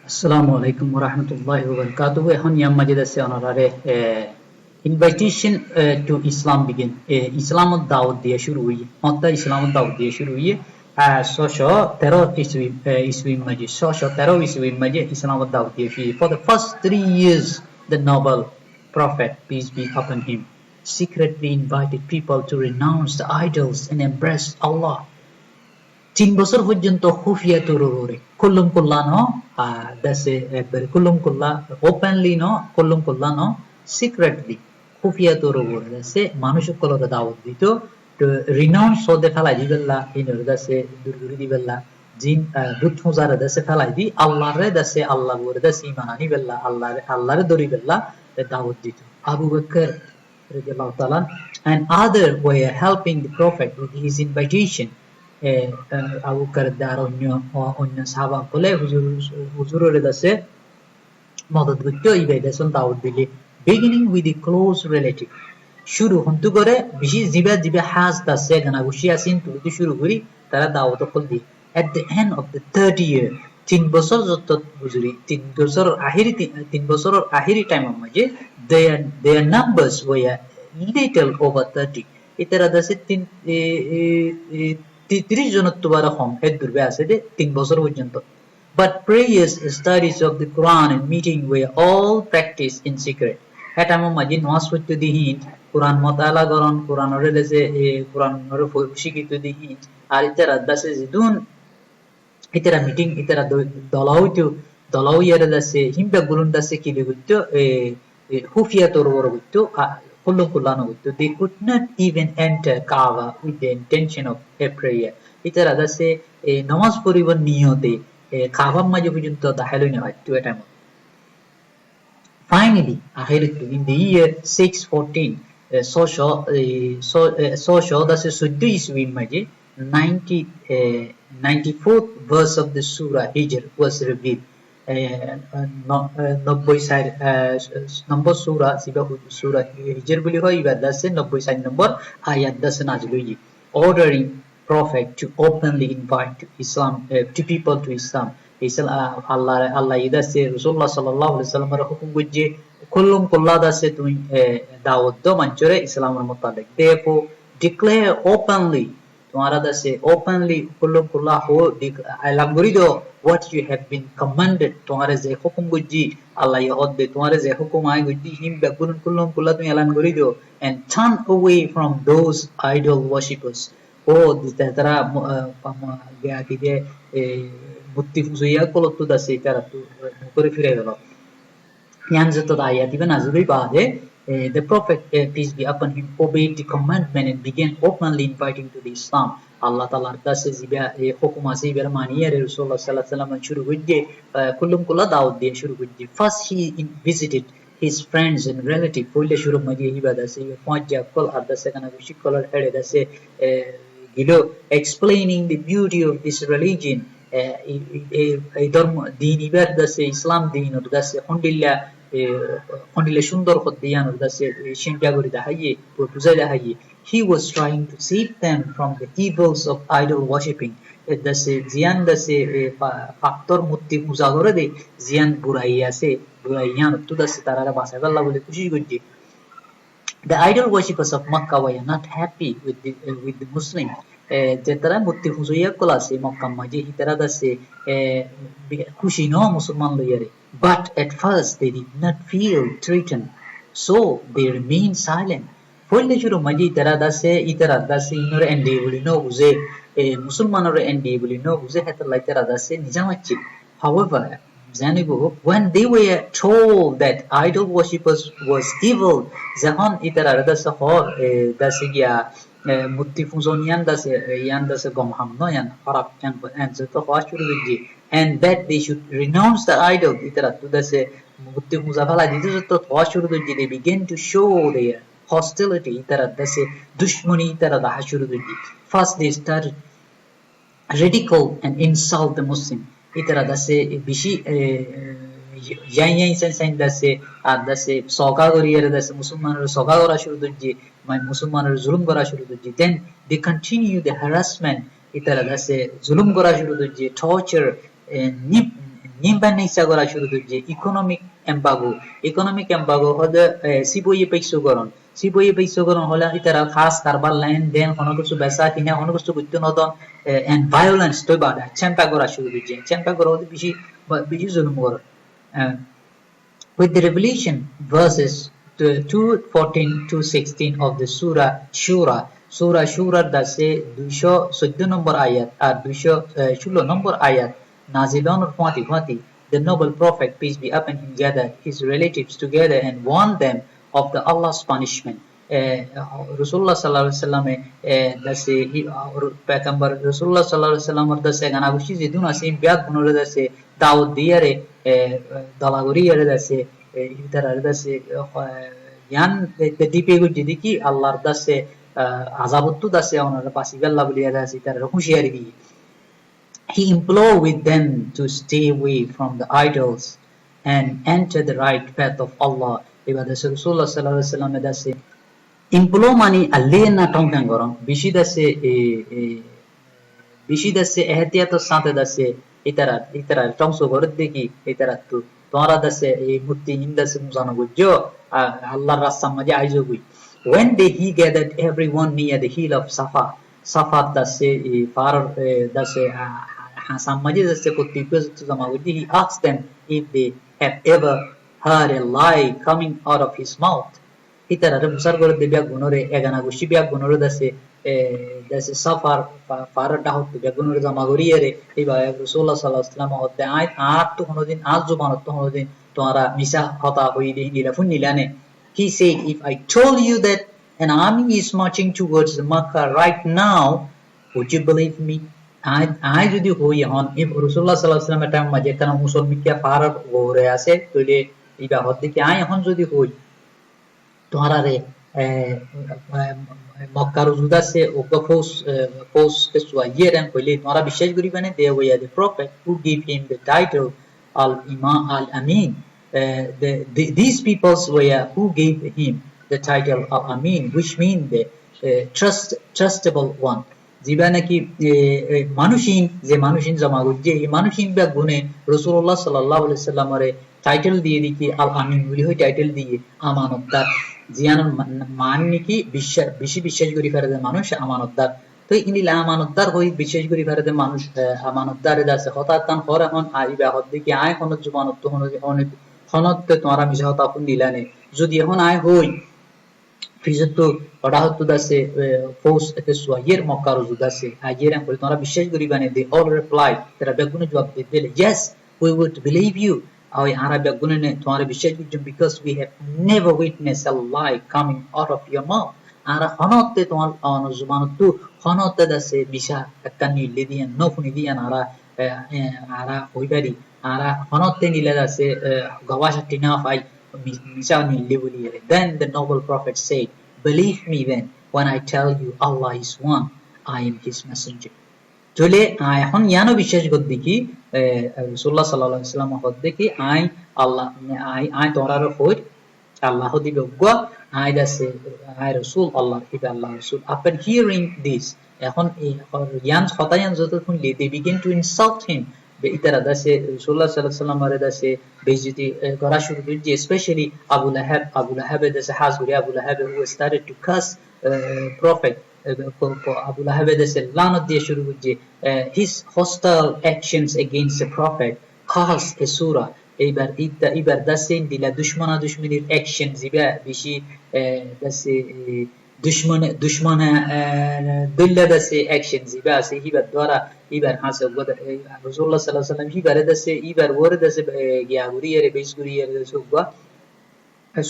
Assalamu alaikum wa rahmatullahi wa barakatuh. এখন yam মাজিদ আছে অনারারে invitation to Islam begin. ইসলামত দাওয়াত দিয়ে শুরু হই। মত্তা ইসলামত দাওয়াত দিয়ে শুরু হই। 613 ইসবি মাজিদ 613 ইসবি মাজিদ ইসলামত দাওয়াত দিয়ে শুরু। For the first 3 years, the noble prophet, peace be upon him, secretly invited people to renounce the idols and embrace Allah. 3 বছর পর্যন্ত খুফিয়া তরুরে কুল্লুম কুল্লা ন দাসে একবারে কুল্লুম কুল্লা ওপেনলি ন কুল্লুম কুল্লা ন সিক্রেটলি খুফিয়া তরুরে দাসে মানুষ কলরে দাওয়াত দিত তো রিনাউন্স হতে ফেলাই দিবেল্লা ইনর দাসে দুরদুরি দিবেল্লা জিন দুধ ফুজারে দাসে ফেলাই দি আল্লাহরে দাসে আল্লাহ বরে দাসে ঈমান আনিবেল্লা আল্লাহরে দরিবেল্লা দাওয়াত দিত আবু বকর রাদিয়াল্লাহু তাআলা and other were helping the prophet with his invitation. Abu Bakr আর অন্য সাহাবা বলে হুজুরের কাছে মদত করতে ইবাদত দাওয়াত দিলে beginning with a close relative শুরু হন্তু করে বেশি জিবা হাজ দাসে গানা গুছি আসিন তুই শুরু করি তারা দাওয়াত call the at the end of the third year 3 বছর যত হুজুরি 3 বছরের আখেরি টাইমের মাঝে their numbers were little over 30 এটারা দাসে 30 জনের তোবারা কম এর দুর্বে আছে যে 3 বছর পর্যন্ত but prayers, studies of the Quran and meeting were all practiced in secret. এটা মাঝে নামাজ পড়তে দিহিন কোরআন মতালা করন কোরআনের দেশে কোরআনের শিক্ষিত দিহিন আর ইতারা দাসে জিদুন ইতারা মিটিং ইতারা দলাও ইয়ারে দাসে হিমবা গুলুন দাসে কি লিগুতো হুফিয়া তোর বড় গুতো they could not even enter Kaaba with the intention of a prayer. ইতারা দাসে নামাজ পড়িবার নিয়তে কাবা মাঝে পর্যন্ত দাখিল হই না তো এটা finally in the year 614 social দাসে 14 ইসবি মাঝে 94th verse of the surah Hijr was revealed. 90 surah Hijr boli hoy ibar dasse 90 number ayat dasse nazil hoyi ordering prophet to openly invite to Islam to people to Islam. Allah idasse Rasulullah sallallahu alaihi wasallam ra hukum gujje kullum kulla dasse tumi dawat do manchore Islam er mutalik therefore declare openly तुम्हारा दसे openly कुल्लुम कुल्ला हो alam gurido what you have been commanded तुम्हारे जे हुकुम Guzzi अल्लाह ये होदे तुम्हारे जे हुकुम आए Guzzi him बेकुल्लुम कुल्लुम कुल्ला तुम alam gurido and turn away from those idol worshippers ओ दितरा गया कि जे बुत्ती फुसुया कोलतो दसे तारा तू करे फिरे गलो यान जतो आया दिबे नाजुरी बादे the prophet peace be upon him obeyed the commandment and began openly inviting to the Islam. Allah Taala dase ziba hukum ase bermaniye Rasulullah sallallahu alaihi wasallam shuru hujje kullum kulla daawat diye shuru hujje first he visited his friends and relatives pole shuru maji ibada se pahja kol adase kana gushi kol hede dase gilo explaining the beauty of this religion এই ধর্ম দিন ইবার দase Islam din or dase alhamdulillah সুন্দর কদিয়ান দাসে শিনজা গরি দাহাইয়ে বুঝাই দাহাইয়ে he was trying to save them from the evils of idol worshipping দাসে জিয়ান দাসে ফাক্তর মূর্তি পূজা করে দে জিয়ান বুরাইয়ান তো দাসে তারা বাঁচাই আল্লাহ বলে খুশি করছে the idol worshippers of Makkah were not happy with the Muslims যে তারা মূর্তি পূজা কলাছে মক্কা মাঝে তারা দাসে খুশি ন মুসলমান লইয়ারে but at first they did not feel threatened so they remained silent পहिले শুরু মাঝে তারা দাসে ইনরে এন্ডি বলি ন বুঝে মুসলমানরে এন্ডি বলি ন বুঝে হেতা লাই তারা দাসে নিজামাচ্ছি however জানিবো when they were told that idol worshippers was evil যখন ইতারা দাসে দাসে গিয়া মূর্তি পূজনিয়ান দাসে গমহাম ন ইয়ান খারাপ চান এনসে তো হওয়া শুরু হইছে and that they should renounce the idol itara to dase mukti muzafala ditu to hwa shuru hoye they began to show their hostility itara dase dushmani itara da shuru hoye first they started ridicule and insult the Muslim itara dase bishi yan sen dase soga goriyere dase muslimanor soga gora shuru hoye my muslimanor zulum gora shuru hoye then they continue the harassment itara dase zulum gora shuru hoye torture nyimban ni sagora shuru duje economic embargo hoda siboye pekso goron hola itara khas karbar line den hono kuchu besa kina hono kuchu gutto nodon and violence to bada chempa gora shuru duje chempa gora hoda bishi zulum gor with the revelation verses 2:14 to 16 of the Surah Shura dase 214 number ayat R 216 number ayat নাজিলানোর ফাঁতি the noble prophet peace be upon him gathered his relatives together and warned them of the Allah's punishment. Rasulullah sallallahu alaihi wasallam dase peygamber Rasulullah sallallahu alaihi wasallam dase gana gushi zidun asim biat bunore dase daud diyare dalagoriyare dase idara dase yan the dipego jidiki Allah dase azabuttu dase onar pasibella buliya dase tar hushiyari di he implored with them to stay away from the idols and enter the right path of Allah. Ibadah Rasulullah sallallahu alaihi wasallam dase implore mani alena tongkan goron bishi dase ehtiyato sate dase itara tongso gorod deki itara tu tora dase e mutti indase muzana gujjo Allah rasta maje aizo gui when he gathered everyone near the hill of Safa dase far dase samaje dase kottipes zama gujji he asked them if they have ever heard a lie coming out of his mouth itara musar gorod debya gunore egana gushi bya gunore dase safar far dahut bya gunore zama goriyere eba Rasulullah sallallahu alaihi wasallam hotte ay at to honodin az jubanot to honodin tora misa hota hoide nila funilane he said if I told you that an army is marching towards Makkah right now would you believe me I jodi hoi hon if Rasulullah sallallahu alaihi wasallam time maje kana musolmikya far gore ase tole eba hotte ki ay hon jodi hoi তোমারে মক্কার উজুদাসে ওগা force কেসুয়া ইয়েরেন কইলে তোমরা বিশ্বাস করিবানে they were the prophet who gave him the title al-imam al-amin these peoples were who gave him the title al-amin which mean the trustable one জিবা নাকি মানুষিন জমা গজ্জে এই মানুষিন বা গুণে রাসূলুল্লাহ সাল্লাল্লাহু আলাইহি সাল্লামের টাইটেল দিয়ে দিকি আল-আমিন বলি হয় টাইটেল দিয়ে আমানতদার জিয়ানোর মান নাকি বিশ্বাস করি ফেরে মানুষ আমানতদার তো ইনিলা আমানতদার হই বিশ্বাস করি ফেরে মানুষ আমানতদারে দাসে হঠাৎ হর এখন আইবা হদ দিকে আয় কোন জুবানত তো অনেক হনত তোমরা মিছা হতা আপন দিলানে যদি এখন আয় হই ফিজতো ওটা হতো দাসে ফোর্স এতে সোয়াইয়ের মক্কার উজুদাসে আইয়েরাম বলে তোমরা বিশ্বাস করিবানে দে অল রিপ্লাই তারা বেগুনে জবাব দিলে yes we would believe you I Arab gunene tomare বিশ্বাস করছি because we have never witnessed a lie coming out of your mouth ara honotte tomar zubanottu honotte dase bisha ekkanni lidian no funi dian ara hoibari ara honotte nile dase gawasha tina fai misa ni libuli then the noble prophet said believe me then when I tell you Allah is one I am his messenger চলে এখন ইয়ানো বিশ্বাস করতে কি রাসূলুল্লাহ সাল্লাল্লাহু আলাইহি ওয়াসাল্লাম হদে কি আই তোরার হই আল্লাহ দিবে গো আই দাসে আই রাসূল আল্লাহ ইবা আল্লাহ রাসূল after hearing this এখন ইয়ান হতায়ান যত শুনলে they begin to insult him ইতারা দাসে রাসূলুল্লাহ সাল্লাল্লাহু আলাইহি ওয়াসাল্লাম এর দাসে বেইজ্জতি করা শুরু করে especially Abu Lahab দাসে হাজগুরি Abu Lahab who started to curse prophet Abu Lahab dase lanat diye shuru hojje his hostile actions against the prophet caused a surah ibar dase dila dushmanir actions iba bishi dase dushmana dilla dase actions iba ase hibar dwara ibar hase god Rasulullah sallallahu alaihi wasallam hibar dase ibar word dase gya guriyere beisguriyere dase go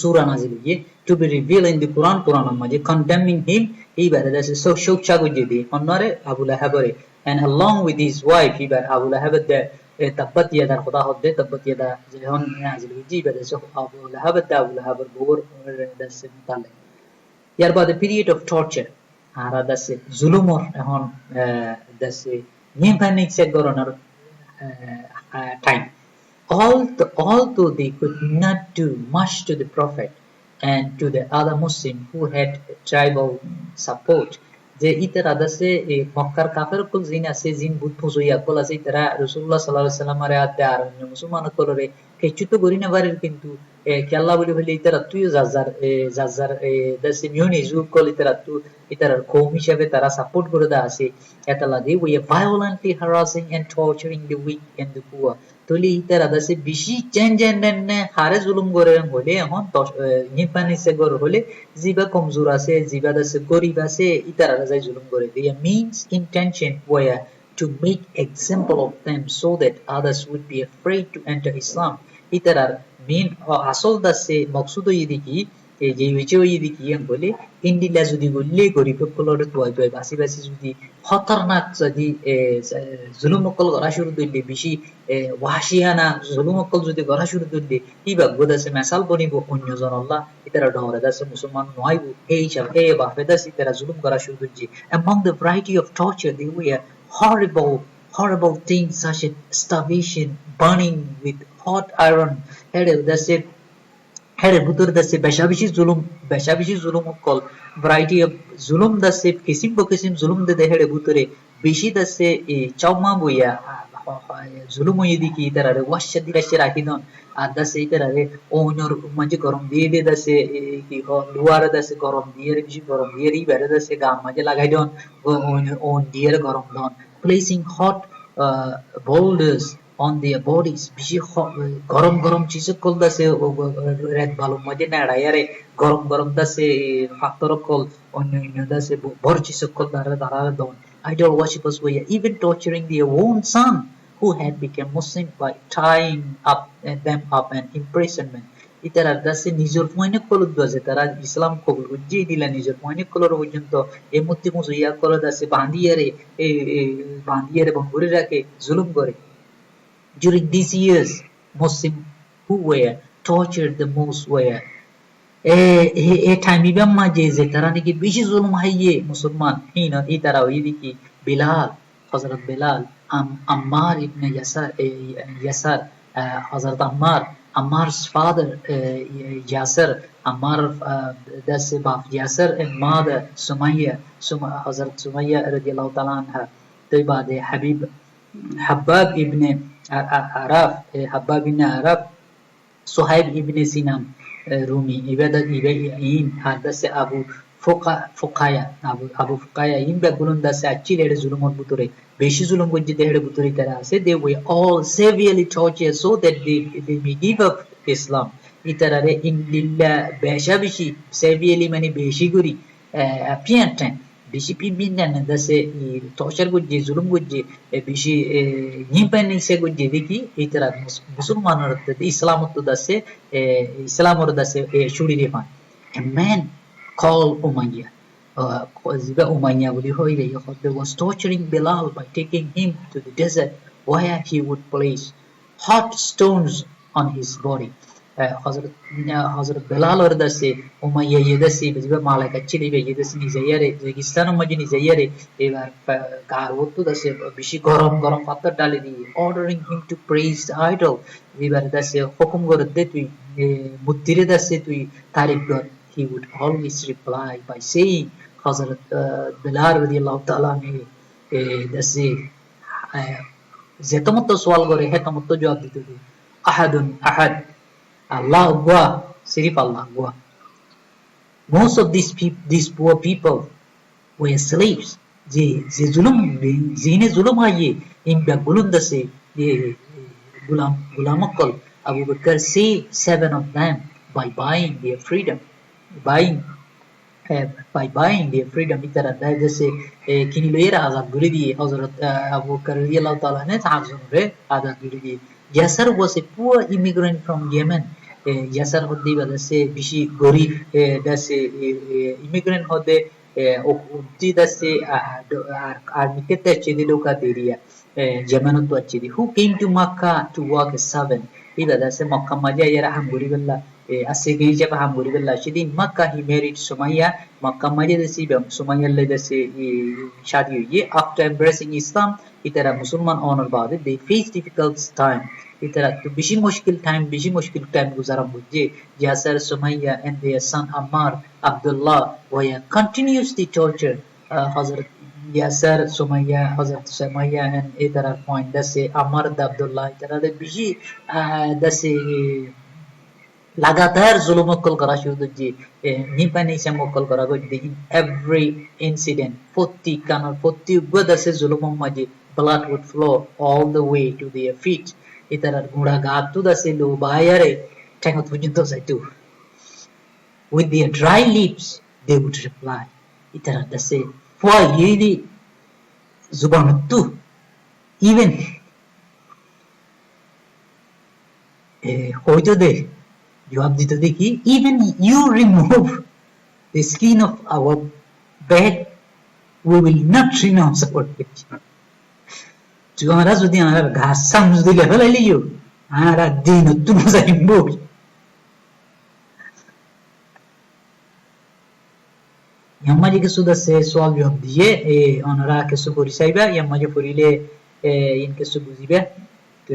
surah nazil huye to be revealed in the Quran maje condemning him ibar dase so shokcha gujedi onnare Abu Lahabare and along with his wife ibar Abu Lahab the tabbat yada khuda hodde tabbat yada jehon nazil huye ibar dase Abu Lahab bor dase mutale yarba the period of torture ara dase zulumor ehon dase nimpanik se goronar time although they could not do much to the prophet and to the other Muslim who had tribal support যে ইতারা দাসে মক্কার কাফের call জিন আছে জিন বুত ফুজইয়া call আছে ইতারা রাসূলুল্লাহ সাল্লাল্লাহু আলাইহি ওয়াসাল্লাম আরে আতে আর অন্য মুসলমান কলরে কিছু তো করি না পারে কিন্তু কি আল্লাহ বলি বলি ইতারা তুই জাজার দাসে মিউনি জু কল ইতারা তু ইতারার কওম হিসেবে তারা সাপোর্ট করে দা আছে এটা লাগে we are violently harassing and torturing the weak and the poor তলি ইতারা দাসে বেশি চেঞ্জ এন্ড হারে জুলুম করে হলে এখন নিপানি সে গর হলে জিবা কমজোর আছে জিবা দাসে গরিব আছে ইতারা যাই জুলুম করে their means intention were to make example of them so that others would be afraid to enter Islam ইতারার মেন আসল দাসে মকসুদ ইদিকি যে বিষয় ইদিকি বলে ইন্ডিলা যদি বললে গরিব কলরে তোয় তোয় বাসি বাসি যদি খতরনাক যদি জুলুম কল করা শুরু দিলে বেশি ওয়াশিয়ানা জুলুম কল যদি করা শুরু দিলে ইবা গোদাসে মেসাল বনিব অন্যজন আল্লাহ ইতারা ডরে দাসে মুসলমান নয়ব এই সব এ বাপে দাস ইতারা জুলুম করা শুরু দিচ্ছে among the variety of torture they were horrible things such as starvation burning with hot iron দাসে হেরে ভিতর দাসে বেশাবেশি জুলুম কল ভ্যারাইটি অফ জুলুম দাসে কিসিম বকিসিম জুলুম দে হেরে ভিতরে বেশি দাসে চাওমা বইয়া জুলুম ইদিকি ইতারারে ওয়াশা দিরাশে রাখি দন আর দাসে ইতারারে ওনর মাঝে গরম দিয়ে দে দাসে কি লুয়ারে দাসে গরম দিয়ে বেশি গরম দিয়ে বেরে দাসে গাম মাঝে লাগাই দন ওন দিয়ে গরম দন placing hot boulders on their bodies বেশি গরম চিজ কল দাসে রেড বালু মধ্যে নাড়াইয়ারে গরম দাসে ফাক্তর কল অন্য দাসে বড় চিজ কল দাঁড়া দন idol worshippers were even torturing their own son who had become Muslim by tying them up and imprisonment ইতারা দাসে নিজের পয়নে কল দাসে তারা ইসলাম কবুল করছে দিলা নিজের পয়নে কলর পর্যন্ত এই মূর্তি মুজিয়া কল দাসে বান্ধিয়ারে বঙ্গুরি রাখে জুলুম করে during these years Muslims who were tortured the most were time ibam maje je tara niki beshi zulum haiye musliman hina itara oidiki bilal hazrat bilal ammar ibn yasar hazrat ammar's father yasir ammar das bab yasir and mother sumayya hazrat sumayya radiyallahu ta'ala anha toy bade habab ibn araf suhaib ibn sinam rumi ibadat ibayin hadase abu fuqaya imba gulunda se achile ede zulumon butore beshi zulum gojje dehede butore tara ase they were all severely tortured so that they may give up Islam itarare in lilla besha bishi severely mani beshi guri piantan beshi pinbindan dase torture gojje zulum gojje beshi nimpani se gojje deki itara musulmanor islamot dase islamor dase shuri defan a man called Umayyah Umayyah was torturing Bilal by taking him to the desert where he would place hot stones on his body Hazrat Bilal or dase Umayyah yedasi biziba malaka chili be yedasi ni zayare Registan majni ni zayare ebar garwotu dase bishi gorom patar dali di ordering him to praise the idol ebar dase hukum gorde tui muttire dase tui tarif gor he would always reply by saying Hazrat Bilal radiyallahu ta'ala anhu dase zetamotto sawal gore hetamotto jawab dite ahad Allah Akbar, Sirif Allah Akbar. Most of these poor people were slaves. Ze zulum haye imba gulum dase gulamakal Abu Bakr saved 7 of them by buying their freedom. By buying their freedom itara dase kiniloera azab guri diye Hazrat Abu Bakr radiyallahu ta'ala ne tahzunre azab guri diye Yasser was a poor immigrant from Yemen. Yasser hodde badase bishi gorib dase immigrant hodde ukti dase armikete chidi loka deriya Yemenot achidi who came to Makkah to work as servant. Ida dase Makkah maja yara hamburi bella asege jaba hamburi bella chidi Makkah he married Sumayya Makkah maja dase Sumayya le dase shadi huyi after embracing Islam itara Musulman honor baade they faced difficult time itara to bishi mushkil time guzara mujhe Yasser Sumayya and their son Ammar Abdullah were continuously tortured Hazrat Yasser Sumaya Hazrat Sumaya and itara point dase Amar Abdullah itara de biji dase लगातार जुलुम कल करा शुरू जी निपानी से मोकल करा गो दी in every incident poti kana poti goda se जुलुम maji blood would flow all the way to their feet itara gura gatu da se lo bayare tangot bujinto sai tu with their dry lips they would reply itara da se for yidi zubantu even hoito de जवाब देते थे कि even you remove the skin of our bed we will not renounce our faith जो हमारा जुदी हमारा घास समझ दे level ले लियो हमारा दिन तुम जाइबो यम्मा जी के सुदा से सवाल जवाब दिए ऑनरा के सुबोरी साहिबा यम्मा जी फुरीले इनके सुबुजीबे तो